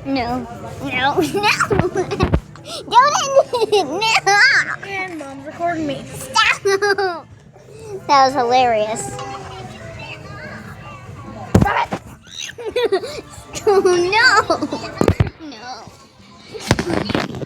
No. No. No. Don't. No. And Mom's recording me. Stop. That was hilarious. Stop it. No. No.